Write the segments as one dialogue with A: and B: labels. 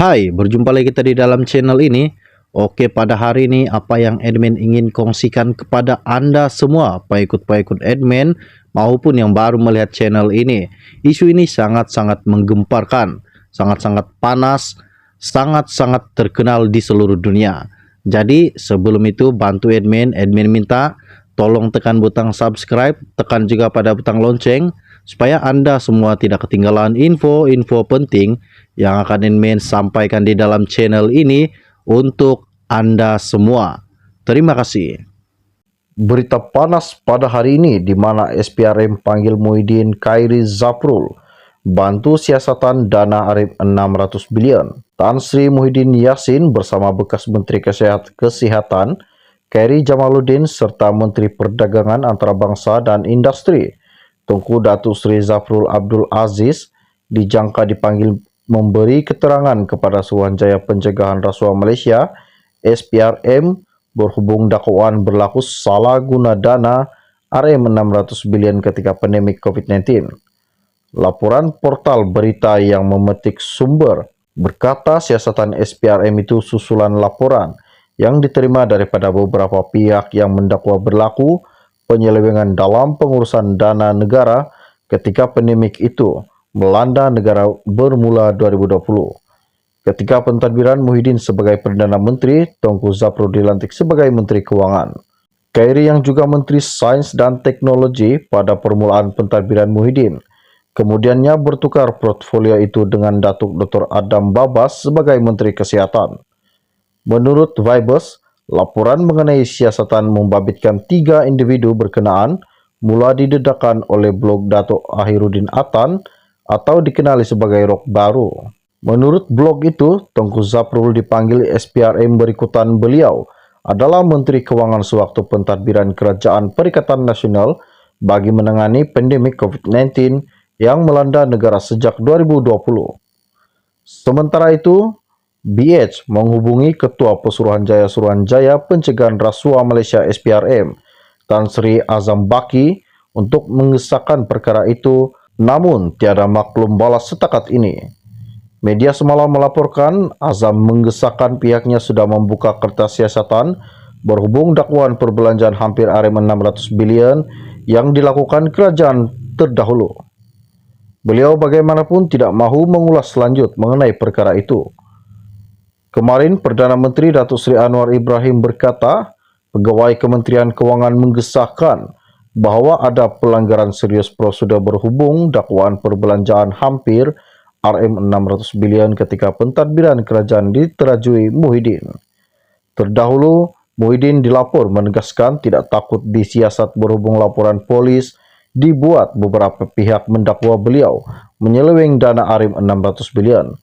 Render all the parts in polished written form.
A: Hai, berjumpa lagi kita di dalam channel ini. Oke, pada hari ini apa yang admin ingin kongsikan kepada Anda semua, pengikut-pengikut admin maupun yang baru melihat channel ini. Isu ini sangat-sangat menggemparkan, sangat-sangat panas, sangat-sangat terkenal di seluruh dunia. Jadi sebelum itu bantu admin minta tolong tekan butang subscribe, tekan juga pada butang lonceng supaya Anda semua tidak ketinggalan info-info penting yang akan admin sampaikan di dalam channel ini untuk Anda semua. Terima kasih. Berita panas pada hari ini di mana SPRM panggil Muhyiddin Khairi Zafrul bantu siasatan dana Arif 600 bilion. Tan Sri Muhyiddin Yassin bersama bekas Menteri Kesehatan Khairi Jamaluddin serta Menteri Perdagangan Antarabangsa dan Industri Tunku Datuk Sri Zafrul Abdul Aziz dijangka dipanggil memberi keterangan kepada Suruhanjaya Pencegahan Rasuah Malaysia SPRM berhubung dakwaan berlaku salah guna dana RM600 bilion ketika pandemik COVID-19. Laporan portal berita yang memetik sumber berkata siasatan SPRM itu susulan laporan yang diterima daripada beberapa pihak yang mendakwa berlaku penyelewengan dalam pengurusan dana negara ketika pandemik itu melanda negara bermula 2020. Ketika pentadbiran Muhyiddin sebagai Perdana Menteri, Tunku Zafrul dilantik sebagai Menteri Keuangan. Khairi yang juga Menteri Sains dan Teknologi pada permulaan pentadbiran Muhyiddin, kemudiannya bertukar portfolio itu dengan Datuk Dr. Adam Babas sebagai Menteri Kesehatan. Menurut Vibes, laporan mengenai siasatan membabitkan 3 individu berkenaan mula didedakan oleh blog Datuk Ahiruddin Atan atau dikenali sebagai Rok Baru. Menurut blog itu, Tunku Zafrul dipanggil SPRM berikutan beliau adalah Menteri Keuangan sewaktu pentadbiran Kerajaan Perikatan Nasional bagi menangani pandemik COVID-19 yang melanda negara sejak 2020. Sementara itu, BH menghubungi Ketua Suruhanjaya Pencegahan Rasuah Malaysia SPRM, Tan Sri Azam Baki untuk mengesahkan perkara itu, namun tiada maklum balas setakat ini. Media semalam melaporkan Azam mengesahkan pihaknya sudah membuka kertas siasatan berhubung dakwaan perbelanjaan hampir RM600 bilion yang dilakukan kerajaan terdahulu. Beliau bagaimanapun tidak mahu mengulas lanjut mengenai perkara itu. Kemarin Perdana Menteri Datuk Seri Anwar Ibrahim berkata, pegawai Kementerian Keuangan mengesahkan bahawa ada pelanggaran serius prosedur berhubung dakwaan perbelanjaan hampir RM600 bilion ketika pentadbiran kerajaan diterajui Muhyiddin. Terdahulu, Muhyiddin dilapor menegaskan tidak takut disiasat berhubung laporan polis dibuat beberapa pihak mendakwa beliau menyeleweng dana RM600 bilion.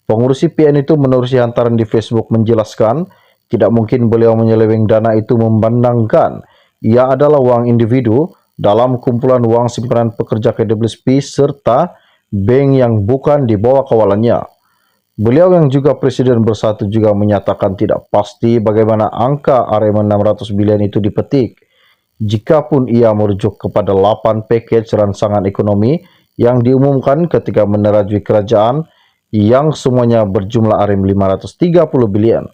A: Pengurusi PN itu menerusi hantaran di Facebook menjelaskan tidak mungkin beliau menyeleweng dana itu memandangkan ia adalah wang individu dalam kumpulan wang simpanan pekerja KWSP serta bank yang bukan di bawah kawalannya. Beliau yang juga Presiden Bersatu juga menyatakan tidak pasti bagaimana angka RM600 bilion itu dipetik. Jikapun ia merujuk kepada 8 package rancangan ekonomi yang diumumkan ketika menerajui kerajaan yang semuanya berjumlah RM530 bilion.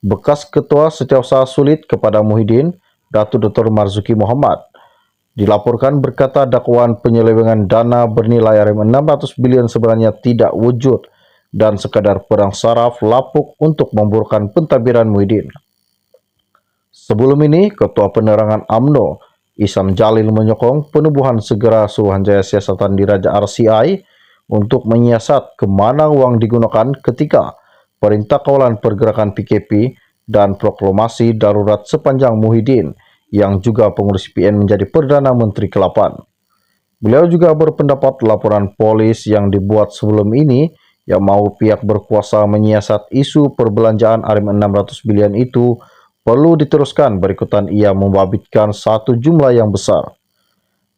A: Bekas Ketua Setiausaha Sulit kepada Muhyiddin, Datuk Dr. Marzuki Muhammad, dilaporkan berkata dakwaan penyelewengan dana bernilai RM600 bilion sebenarnya tidak wujud dan sekadar perang saraf lapuk untuk memburukkan pentadbiran Muhyiddin. Sebelum ini, Ketua Penerangan UMNO, Ihsan Jalil menyokong penubuhan segera Suruhanjaya Siasatan Diraja RCI untuk menyiasat kemana uang digunakan ketika Perintah Kawalan Pergerakan PKP dan proklamasi darurat sepanjang Muhyiddin yang juga pengurus PN menjadi Perdana Menteri ke-8. Beliau juga berpendapat laporan polis yang dibuat sebelum ini yang mahu pihak berkuasa menyiasat isu perbelanjaan RM600 bilion itu perlu diteruskan berikutan ia membabitkan satu jumlah yang besar.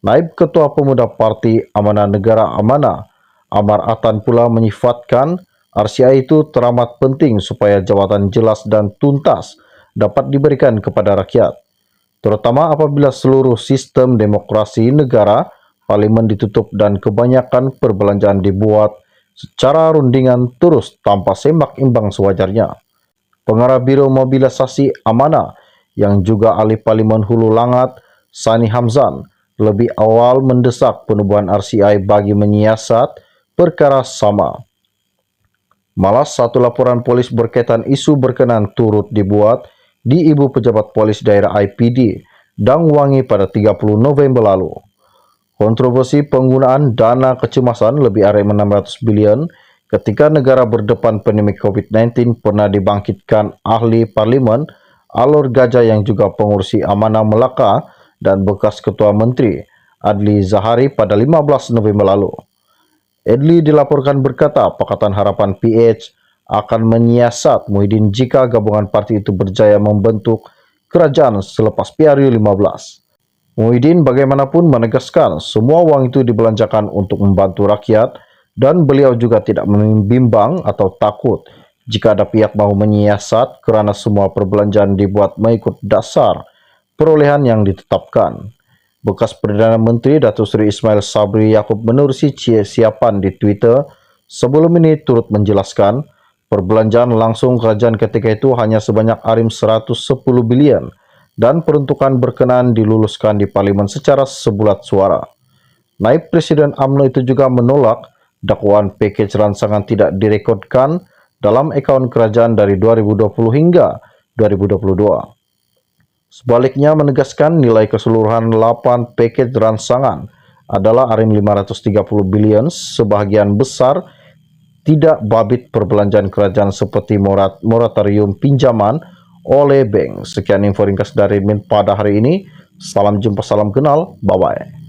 A: Naib Ketua Pemuda Parti Amanah Negara Amanah Amar Atan pula menyifatkan RCI itu teramat penting supaya jawatan jelas dan tuntas dapat diberikan kepada rakyat, terutama apabila seluruh sistem demokrasi negara, parlimen ditutup dan kebanyakan perbelanjaan dibuat secara rundingan terus tanpa sembak imbang sewajarnya. Pengarah Biro Mobilisasi Amanah yang juga ahli Parlimen Hulu Langat, Sani Hamzan, lebih awal mendesak penubuhan RCI bagi menyiasat perkara sama. Malah satu laporan polis berkaitan isu berkenan turut dibuat di Ibu Pejabat Polis Daerah IPD, Dangwangi pada 30 November lalu. Kontroversi penggunaan dana kecemasan lebih dari 600 bilion ketika negara berdepan pandemi COVID-19 pernah dibangkitkan ahli parlimen Alor Gajah yang juga pengurusi amanah Melaka dan bekas ketua menteri Adli Zahari pada 15 November lalu. Adli dilaporkan berkata Pakatan Harapan PH akan menyiasat Muhyiddin jika gabungan parti itu berjaya membentuk kerajaan selepas PRU 15. Muhyiddin bagaimanapun menegaskan semua uang itu dibelanjakan untuk membantu rakyat dan beliau juga tidak membimbang atau takut jika ada pihak mau menyiasat kerana semua perbelanjaan dibuat mengikut dasar perolehan yang ditetapkan. Bekas Perdana Menteri Datuk Seri Ismail Sabri Yaakob menerusi siapan di Twitter sebelum ini turut menjelaskan perbelanjaan langsung kerajaan ketika itu hanya sebanyak Arim 110 bilion dan peruntukan berkenaan diluluskan di Parlimen secara sebulat suara. Naib Presiden UMNO itu juga menolak dakwaan pakej rancangan tidak direkodkan dalam akaun kerajaan dari 2020 hingga 2022. Sebaliknya menegaskan nilai keseluruhan 8 pakej rancangan adalah Arim 530 bilion, sebahagian besar tidak babit perbelanjaan kerajaan seperti moratorium pinjaman oleh bank. Sekian info ringkas dari Min pada hari ini. Salam jumpa, salam kenal, bye-bye.